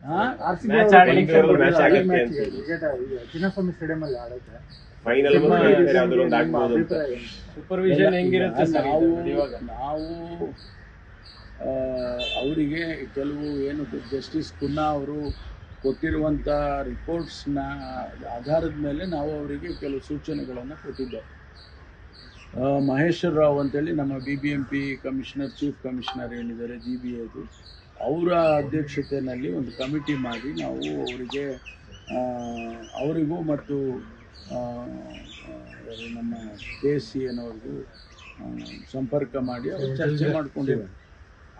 Chinnaswamy stadium ಅಲ್ಲಿ ಆಡೋಕೆ supervision ಹೆಂಗಿರುತ್ತೆ ನಾವು ಅವರಿಗೆ ಕೆಲವು ಏನು ಜಸ್ಟಿಸ್ ಕುನ್ನಾ ಅವರು ಕೊಟ್ಟಿರುವಂಥ ರಿಪೋರ್ಟ್ಸ್ನ ಆಧಾರದ ಮೇಲೆ ನಾವು ಅವರಿಗೆ ಕೆಲವು ಸೂಚನೆಗಳನ್ನು ಕೊಟ್ಟಿದ್ದೇವೆ. ಮಹೇಶ್ವರ ರಾವ್ ಅಂತೇಳಿ ನಮ್ಮ BBMP ಕಮಿಷನರ್, ಚೀಫ್ ಕಮಿಷನರ್ ಏನಿದ್ದಾರೆ GBAದು, ಅವರ ಅಧ್ಯಕ್ಷತೆಯಲ್ಲಿ ಒಂದು ಕಮಿಟಿ ಮಾಡಿ ನಾವು ಅವರಿಗೂ ಮತ್ತು ನಮ್ಮ KCN ಅವ್ರಿಗೂ ಸಂಪರ್ಕ ಮಾಡಿ ಅವರು ಚರ್ಚೆ ಮಾಡ್ಕೊಂಡಿದ್ದಾರೆ.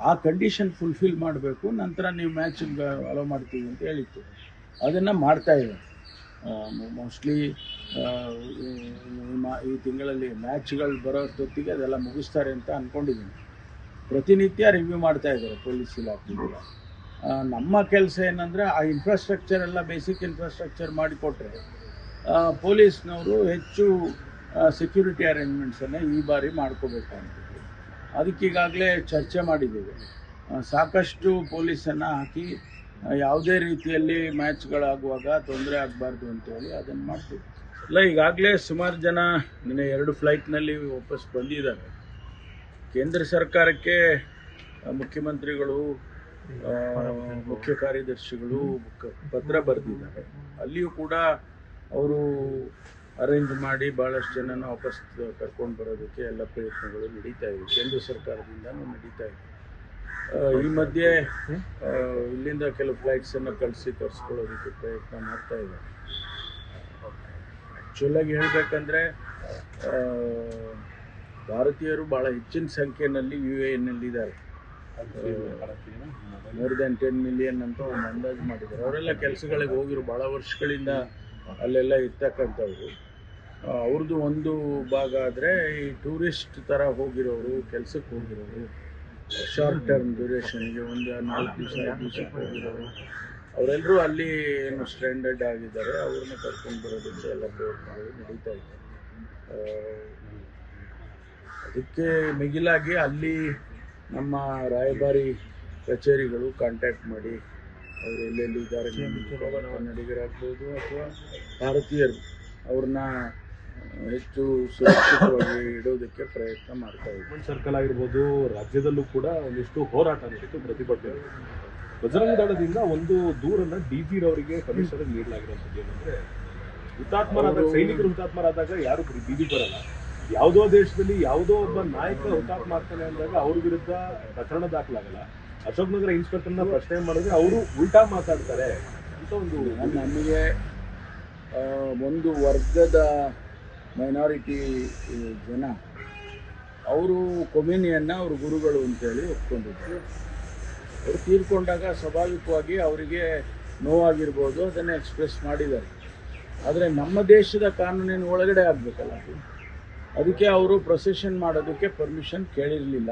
ಆ ಕಂಡೀಷನ್ ಫುಲ್ಫಿಲ್ ಮಾಡಬೇಕು, ನಂತರ ನೀವು ಮ್ಯಾಚಿಗೆ ಅಲೋ ಮಾಡ್ತೀವಿ ಅಂತ ಹೇಳಿತ್ತು. ಅದನ್ನು ಮಾಡ್ತಾಯಿದ್ದಾರೆ. ಮೋಸ್ಟ್ಲಿ ಈ ತಿಂಗಳಲ್ಲಿ ಮ್ಯಾಚ್ಗಳು ಬರೋ ಅಷ್ಟೊತ್ತಿಗೆ ಅದೆಲ್ಲ ಮುಗಿಸ್ತಾರೆ ಅಂತ ಅಂದ್ಕೊಂಡಿದ್ದೀನಿ. ಪ್ರತಿನಿತ್ಯ ರಿವ್ಯೂ ಮಾಡ್ತಾ ಇದ್ದಾರೆ ಪೊಲೀಸ್ ಇಲಾಖೆಗಳು. ನಮ್ಮ ಕೆಲಸ ಏನಂದರೆ ಆ ಇನ್ಫ್ರಾಸ್ಟ್ರಕ್ಚರ್ ಎಲ್ಲ ಬೇಸಿಕ್ ಇನ್ಫ್ರಾಸ್ಟ್ರಕ್ಚರ್ ಮಾಡಿಕೊಟ್ರೆ ಪೊಲೀಸ್ನವರು ಹೆಚ್ಚು ಸೆಕ್ಯೂರಿಟಿ ಅರೇಂಜ್ಮೆಂಟ್ಸನ್ನು ಈ ಬಾರಿ ಮಾಡ್ಕೋಬೇಕಂತಿದ್ವಿ. ಅದಕ್ಕೀಗಾಗಲೇ ಚರ್ಚೆ ಮಾಡಿದ್ದೇವೆ. ಸಾಕಷ್ಟು ಪೊಲೀಸನ್ನು ಹಾಕಿ ಯಾವುದೇ ರೀತಿಯಲ್ಲಿ ಮ್ಯಾಚ್ಗಳಾಗುವಾಗ ತೊಂದರೆ ಆಗಬಾರ್ದು ಅಂತೇಳಿ ಅದನ್ನು ಮಾಡ್ತೀವಿ. ಇಲ್ಲ, ಈಗಾಗಲೇ ಸುಮಾರು ಜನ ನಿನ್ನೆ 2 ಫ್ಲೈಟ್ನಲ್ಲಿ ವಾಪಸ್ ಬಂದಿದ್ದಾರೆ. ಕೇಂದ್ರ ಸರ್ಕಾರಕ್ಕೆ ಮುಖ್ಯಮಂತ್ರಿಗಳು, ಮುಖ್ಯ ಕಾರ್ಯದರ್ಶಿಗಳು ಪತ್ರ ಬರೆದಿದ್ದಾರೆ. ಅಲ್ಲಿಯೂ ಕೂಡ ಅವರು ಅರೇಂಜ್ ಮಾಡಿ ಭಾಳಷ್ಟು ಜನನ ವಾಪಸ್ ಕರ್ಕೊಂಡು ಬರೋದಕ್ಕೆ ಎಲ್ಲ ಪ್ರಯತ್ನಗಳು ನಡೀತಾ ಇವೆ. ಕೇಂದ್ರ ಸರ್ಕಾರದಿಂದನೂ ನಡೀತಾ ಇದೆ. ಈ ಮಧ್ಯೆ ಇಲ್ಲಿಂದ ಕೆಲವು ಫ್ಲೈಟ್ಸನ್ನು ಕರೆಸ್ಕೊಳ್ಳೋದಕ್ಕೆ ಪ್ರಯತ್ನ ಮಾಡ್ತಾ ಇದ್ದಾರೆ. ಆ್ಯಕ್ಚುಲಾಗಿ ಹೇಳಬೇಕಂದ್ರೆ ಭಾರತೀಯರು ಭಾಳ ಹೆಚ್ಚಿನ ಸಂಖ್ಯೆಯಲ್ಲಿ UAEನಲ್ಲಿದ್ದಾರೆ. ಮೋರ್ ದೆನ್ 10 ಮಿಲಿಯನ್ ಅಂತ ಒಂದು ಅಂದಾಜು ಮಾಡಿದ್ದಾರೆ. ಅವರೆಲ್ಲ ಕೆಲಸಗಳಿಗೆ ಹೋಗಿರೋ ಭಾಳ ವರ್ಷಗಳಿಂದ ಅಲ್ಲೆಲ್ಲ ಇರ್ತಕ್ಕಂಥವ್ರು. ಅವ್ರದ್ದು ಒಂದು ಭಾಗ ಆದರೆ ಈ ಟೂರಿಸ್ಟ್ ಥರ ಹೋಗಿರೋರು, ಕೆಲಸಕ್ಕೆ ಹೋಗಿರೋರು, ಶಾರ್ಟ್ ಟರ್ಮ್ ಡ್ಯೂರೇಷನ್ಗೆ ಒಂದು 4 ದಿವಸ 5 ದಿವಸಕ್ಕೆ ಹೋಗಿರೋರು, ಅವರೆಲ್ಲರೂ ಅಲ್ಲಿ ಏನು ಸ್ಟ್ಯಾಂಡರ್ಡ್ ಆಗಿದ್ದಾರೆ. ಅವ್ರನ್ನ ಕರ್ಕೊಂಡು ಬರೋದಕ್ಕೆ ಎಲ್ಲ ಪ್ರಯತ್ನಗಳು ನಡೀತಾ ಇದೆ. ಅದಕ್ಕೆ ಮಿಗಿಲಾಗಿ ಅಲ್ಲಿ ನಮ್ಮ ರಾಯಭಾರಿ ಕಚೇರಿಗಳು ಕಾಂಟ್ಯಾಕ್ಟ್ ಮಾಡಿ ಅವರು ಎಲ್ಲೆಲ್ಲಿದ್ದಾರೆ, ಕನ್ನಡಿಗರಾಗ್ಬೋದು ಅಥವಾ ಭಾರತೀಯರು, ಅವ್ರನ್ನ ಹೆಚ್ಚು ಸುರಕ್ಷಿತವಾಗಿ ಇಡೋದಕ್ಕೆ ಪ್ರಯತ್ನ ಮಾಡ್ತಾ ಇದ್ದೀವಿ. ಸರ್ಕಲ್ ಆಗಿರ್ಬೋದು, ರಾಜ್ಯದಲ್ಲೂ ಕೂಡ ಒಂದಿಷ್ಟು ಹೋರಾಟ ನಡೀತು, ಪ್ರತಿಭಟನೆ. ಬಜರಂಗ ದಳದಿಂದ ಒಂದು ದೂರನ್ನ DG ರವರಿಗೆ ಕಮಿಷನರ್ ನೀಡಲಾಗಿರುವಂಥದ್ದು ಏನಂದ್ರೆ, ಹುತಾತ್ಮರಾದಾಗ, ಸೈನಿಕರು ಹುತಾತ್ಮರಾದಾಗ ಯಾರು ಬೀದಿ ಬರಲ್ಲ. ಯಾವುದೋ ದೇಶದಲ್ಲಿ ಯಾವುದೋ ಒಬ್ಬ ನಾಯಕ ಹುತಾತ್ಮ ಆಗ್ತಾನೆ ಅಂದಾಗ ಅವ್ರ ವಿರುದ್ಧ ಪ್ರಕರಣ ದಾಖಲಾಗಲ್ಲ. ಅಶೋಕ್ ನಗರ ಇನ್ಸ್ಪೆಕ್ಟರ್ನ ಪ್ರಶ್ನೆ ಮಾಡಿದ್ರೆ ಅವರು ಉಲ್ಟಾ ಮಾತಾಡ್ತಾರೆ ಅಂತ ಒಂದು. ನಮಗೆ ಒಂದು ವರ್ಗದ ಮೈನಾರಿಟಿ ಜನ ಅವರು ಕೊಮಿನಿಯನ್ನು ಅವ್ರ ಗುರುಗಳು ಅಂತೇಳಿ ಒಪ್ಕೊಂಡಿದ್ರು. ಅವರು ತೀರ್ಕೊಂಡಾಗ ಸ್ವಾಭಾವಿಕವಾಗಿ ಅವರಿಗೆ ನೋವಾಗಿರ್ಬೋದು, ಅದನ್ನು ಎಕ್ಸ್ಪ್ರೆಸ್ ಮಾಡಿದ್ದಾರೆ. ಆದರೆ ನಮ್ಮ ದೇಶದ ಕಾನೂನಿನ ಒಳಗಡೆ ಆಗಬೇಕಲ್ಲ, ಅದಕ್ಕೆ ಅವರು ಪ್ರೊಸೆಷನ್ ಮಾಡೋದಕ್ಕೆ ಪರ್ಮಿಷನ್ ಕೇಳಿರಲಿಲ್ಲ,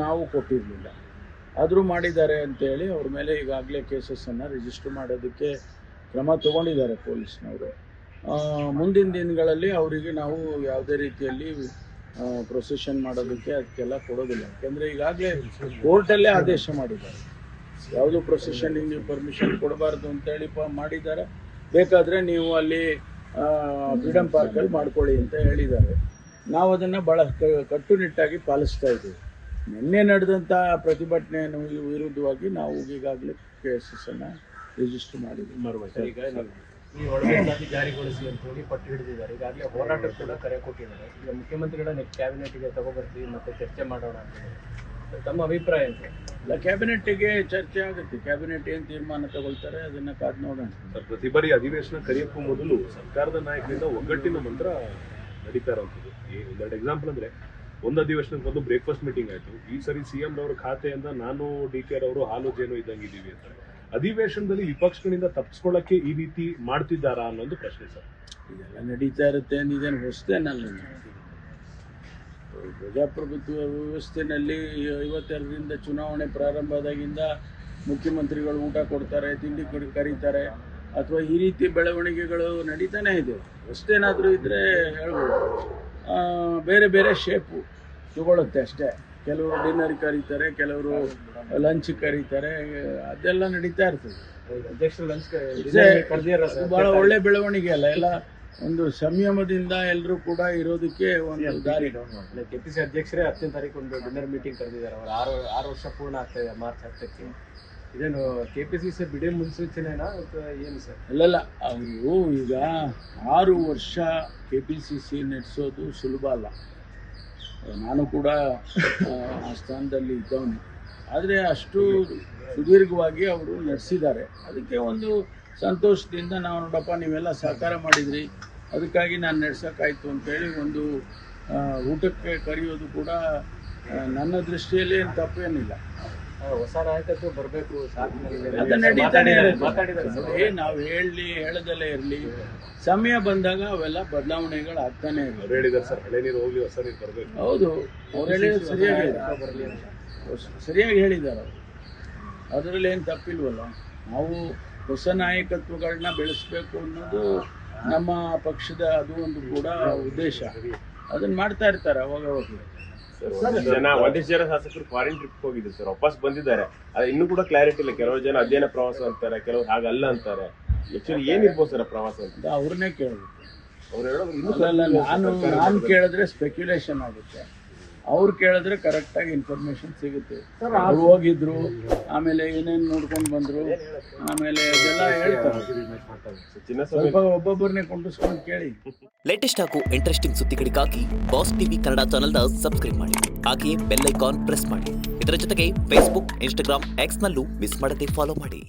ನಾವು ಕೊಟ್ಟಿರಲಿಲ್ಲ. ಆದರೂ ಮಾಡಿದ್ದಾರೆ ಅಂತೇಳಿ ಅವ್ರ ಮೇಲೆ ಈಗಾಗಲೇ ಕೇಸಸ್ಸನ್ನು ರಿಜಿಸ್ಟರ್ ಮಾಡೋದಕ್ಕೆ ಕ್ರಮ ತಗೊಂಡಿದ್ದಾರೆ ಪೊಲೀಸ್ನವರು. ಮುಂದಿನ ದಿನಗಳಲ್ಲಿ ಅವರಿಗೆ ನಾವು ಯಾವುದೇ ರೀತಿಯಲ್ಲಿ ಪ್ರೊಸೆಷನ್ ಮಾಡೋದಕ್ಕೆ ಅದಕ್ಕೆಲ್ಲ ಕೊಡೋದಿಲ್ಲ. ಯಾಕೆಂದರೆ ಈಗಾಗಲೇ ಕೋರ್ಟಲ್ಲೇ ಆದೇಶ ಮಾಡಿದ್ದಾರೆ, ಯಾವುದೂ ಪ್ರೊಸೆಷನ್ಗೆ ನೀವು ಪರ್ಮಿಷನ್ ಕೊಡಬಾರ್ದು ಅಂತೇಳಿ ಮಾಡಿದ್ದಾರೆ. ಬೇಕಾದರೆ ನೀವು ಅಲ್ಲಿ ಫ್ರೀಡಮ್ ಪಾರ್ಕಲ್ಲಿ ಮಾಡ್ಕೊಳ್ಳಿ ಅಂತ ಹೇಳಿದ್ದಾರೆ. ನಾವು ಅದನ್ನು ಭಾಳ ಕಟ್ಟುನಿಟ್ಟಾಗಿ ಪಾಲಿಸ್ತಾ ಇದ್ದೀವಿ. ನಿನ್ನೆ ನಡೆದಂಥ ಪ್ರತಿಭಟನೆ ವಿರುದ್ಧವಾಗಿ ನಾವು ಈಗಾಗಲೇ ಕೇಸಸ್ಸನ್ನು ರಿಜಿಸ್ಟರ್ ಮಾಡಿದ್ದೀವಿ. ಈಗ ಈ ಒಳಗೆ ಜಾರಿಗೊಳಿಸಿ ಅಂತ ಹೇಳಿ ಪಟ್ಟು ಹಿಡಿದಿದ್ದಾರೆ. ಈಗಾಗಲೇ ಹೋರಾಟ ಕೂಡ ಕರೆ ಕೊಟ್ಟಿದ್ದಾರೆ. ಈಗ ಮುಖ್ಯಮಂತ್ರಿಗಳ ನೆಕ್ಸ್ಟ್ ಕ್ಯಾಬಿನೆಟ್ಗೆ ತಗೊಬರ್ತೀವಿ ಮತ್ತು ಚರ್ಚೆ ಮಾಡೋಣ ಅಂತ ತಮ್ಮ ಅಭಿಪ್ರಾಯ ಅಂತ? ಇಲ್ಲ, ಕ್ಯಾಬಿನೆಟ್ಗೆ ಚರ್ಚೆ ಆಗುತ್ತೆ. ಕ್ಯಾಬಿನೆಟ್ ಏನು ತೀರ್ಮಾನ ತಗೊಳ್ತಾರೆ ಅದನ್ನು ಕಾದು ನೋಡೋಣ. ಸರ್, ಪ್ರತಿ ಬಾರಿ ಅಧಿವೇಶನ ಕರೆಯೋಕ್ಕೂ ಮೊದಲು ಸರ್ಕಾರದ ನಾಯಕರಿಂದ ಒಗ್ಗಟ್ಟಿನ ಮಂತ್ರ ನಡೀತಾ ಇರೋಂಥದ್ದು. ಒಂದೆರಡು ಎಕ್ಸಾಂಪಲ್ ಅಂದರೆ, ಒಂದು ಅಧಿವೇಶನಕ್ಕೆ ಬಂದು ಬ್ರೇಕ್ಫಾಸ್ಟ್ ಮೀಟಿಂಗ್ ಆಯಿತು. ಈ ಸರಿ CM ರವರ ಖಾತೆಯಿಂದ ನಾನು DK ರವರು ಹಾಲು ಜೇನು ಇದ್ದಂಗಿದ್ದೀವಿ ಅಂತ. ಅಧಿವೇಶನದಲ್ಲಿ ವಿಪಕ್ಷಗಳಿಂದ ತಪ್ಪಿಸ್ಕೊಳ್ಳೋಕ್ಕೆ ಈ ರೀತಿ ಮಾಡ್ತಿದ್ದಾರಾ ಅನ್ನೋದು ಪ್ರಶ್ನೆ ಸರ್. ಇದೆಲ್ಲ ನಡೀತಾ ಇರುತ್ತೆ, ಇದೇನು ಹೊಸದೇನಲ್ಲ. ಪ್ರಜಾಪ್ರಭುತ್ವ ವ್ಯವಸ್ಥೆಯಲ್ಲಿ 52ರಿಂದ ಚುನಾವಣೆ ಪ್ರಾರಂಭ ಆದಾಗಿಂದ ಮುಖ್ಯಮಂತ್ರಿಗಳು ಊಟ ಕೊಡ್ತಾರೆ, ತಿಂಡಿ ಕರೀತಾರೆ, ಅಥವಾ ಈ ರೀತಿ ಬೆಳವಣಿಗೆಗಳು ನಡೀತಾನೆ ಇದೆ. ಹೊಸದೇನಾದರೂ ಇದ್ದರೆ ಹೇಳ್ಬೋದು, ಬೇರೆ ಬೇರೆ ಶೇಪು ತಗೊಳ್ಳುತ್ತೆ ಅಷ್ಟೇ. ಕೆಲವರು ಡಿನ್ನರ್ ಕರೀತಾರೆ, ಕೆಲವರು ಲಂಚ್ ಕರೀತಾರೆ, ಅದೆಲ್ಲ ನಡೀತಾ ಇರ್ತದೆ. ಅಧ್ಯಕ್ಷರು ಲಂಚ್ ಕರೆದಿರ ಅದು ಭಾಳ ಒಳ್ಳೆ ಬೆಳವಣಿಗೆ ಅಲ್ಲ, ಎಲ್ಲ ಒಂದು ಸಂಯಮದಿಂದ ಎಲ್ಲರೂ ಕೂಡ ಇರೋದಕ್ಕೆ ಒಂದು ದಾರಿ. ಕೆಪಿಸಿ ಅಧ್ಯಕ್ಷರೇ 10ನೇ ತಾರೀಕು ಒಂದು ಡಿನ್ನರ್ ಮೀಟಿಂಗ್ ಕರೆದಿದ್ದಾರೆ. ಅವರು 6 ವರ್ಷ ಪೂರ್ಣ ಆಗ್ತಾ ಇದೆ ಮಾರ್ಚ್ 10ಕ್ಕೆ. ಇದೇನು KPCC ಬಿಡಿ ಮುನ್ಸೂಚನೆನಾ ಅಥವಾ ಏನು ಸರ್? ಅಲ್ಲಲ್ಲ, ಅವರು ಈಗ 6 ವರ್ಷ KPCC ನಡೆಸೋದು ಸುಲಭ ಅಲ್ಲ. ನಾನು ಕೂಡ ಆ ಸ್ಥಾನದಲ್ಲಿ ಇದ್ದವನೇ. ಆದರೆ ಅಷ್ಟು ಸುದೀರ್ಘವಾಗಿ ಅವರು ನಡೆಸಿದ್ದಾರೆ. ಅದಕ್ಕೆ ಒಂದು ಸಂತೋಷದಿಂದ ನಾವು ನೋಡಪ್ಪ ನೀವೆಲ್ಲ ಸಹಕಾರ ಮಾಡಿದ್ರಿ, ಅದಕ್ಕಾಗಿ ನಾನು ನಡೆಸೋಕ್ಕಾಯ್ತು ಅಂತೇಳಿ ಒಂದು ಊಟಕ್ಕೆ ಕರೆಯೋದು ಕೂಡ ನನ್ನ ದೃಷ್ಟಿಯಲ್ಲಿ ಏನು ತಪ್ಪೇನಿಲ್ಲ. ಹೊಸ ನಾಯಕತ್ವ ಬರಬೇಕು ಅದು ನಡೀತಾನೆ ಇರುತ್ತೆ. ನಾವು ಹೇಳದಲ್ಲೇ ಇರಲಿ, ಸಮಯ ಬಂದಾಗ ಅವೆಲ್ಲ ಬದಲಾವಣೆಗಳು ಆಗ್ತಾನೆ ಇರುತ್ತೆ. ಅವ್ರು ಹೇಳಿದ್ದಾರೆ ಸರ್, ಹಳೆ ನೀರು ಹೋಗ್ಲಿ ಹೊಸ ನೀರು ಬರಬೇಕು. ಹೌದು, ಅವ್ರು ಹೇಳಿದ್ರು ಸರಿಯಾಗಿ ಹೇಳಿದ್ದಾರೆ. ಅದರಲ್ಲಿ ಏನು ತಪ್ಪಿಲ್ವಲ್ಲ. ನಾವು ಹೊಸ ನಾಯಕತ್ವಗಳನ್ನ ಬೆಳೆಸಬೇಕು ಅನ್ನೋದು ನಮ್ಮ ಪಕ್ಷದ ಅದು ಒಂದು ಕೂಡ ಉದ್ದೇಶ. ಅದನ್ನು ಮಾಡ್ತಾ ಇರ್ತಾರೆ ಅವಾಗ. ಒಂದಿಷ್ಟು ಜನ ಶಾಸಕರು ಫಾರಿನ್ ಟ್ರಿಪ್ ಹೋಗಿದ್ರು ಸರ್, ವಾಪಸ್ ಬಂದಿದ್ದಾರೆ. ಅದು ಇನ್ನೂ ಕೂಡ ಕ್ಲಾರಿಟಿ ಇಲ್ಲ. ಕೆಲವರು ಜನ ಅಧ್ಯಯನ ಪ್ರವಾಸ ಅಂತಾರೆ, ಕೆಲವರು ಹಾಗಲ್ಲ ಅಂತಾರೆ. ಆಕ್ಚುಲಿ ಏನಿರ್ಬೋದು ಸರ್ ಪ್ರವಾಸ ಅಂತ ಅವ್ರನ್ನೇ ಕೇಳಬೇಕು. ಅವ್ರು ಹೇಳೋದು ನಾನು ಕೇಳಿದ್ರೆ ಸ್ಪೆಕ್ಯುಲೇಷನ್ ಆಗುತ್ತೆ, ಅವ್ರು ಕೇಳಿದ್ರೆ ಕರೆಕ್ಟಾಗಿ ಇನ್ಫಾರ್ಮೇಶನ್ ಸಿಗುತ್ತೆ. ಅವ್ರು ಹೋಗಿದ್ರು, ಆಮೇಲೆ ಏನೇನು ನೋಡ್ಕೊಂಡು ಬಂದರು, ಆಮೇಲೆ ಅದೆಲ್ಲ ಹೇಳ್ತಾರೆ. ಸ್ವಲ್ಪ ಒಬ್ಬೊಬ್ಬರನ್ನೇ ಕೊಂಡಿಸ್ಕೊಂಡು ಕೇಳಿ. ಲೇಟೆಸ್ಟ್ ಹಾಗೂ ಇಂಟ್ರೆಸ್ಟಿಂಗ್ ಸುದ್ದಿಗಳಿಗಾಗಿ ಬಾಸ್ ಟಿವಿ ಕನ್ನಡ ಚಾನೆಲ್ನ ಸಬ್ಸ್ಕ್ರೈಬ್ ಮಾಡಿ. ಹಾಗೆಯೇ ಬೆಲ್ ಐಕಾನ್ ಪ್ರೆಸ್ ಮಾಡಿ. ಇದರ ಜೊತೆಗೆ ಫೇಸ್ಬುಕ್, ಇನ್ಸ್ಟಾಗ್ರಾಮ್, ಎಕ್ಸ್ನಲ್ಲೂ ಮಿಸ್ ಮಾಡದೆ ಫಾಲೋ ಮಾಡಿ.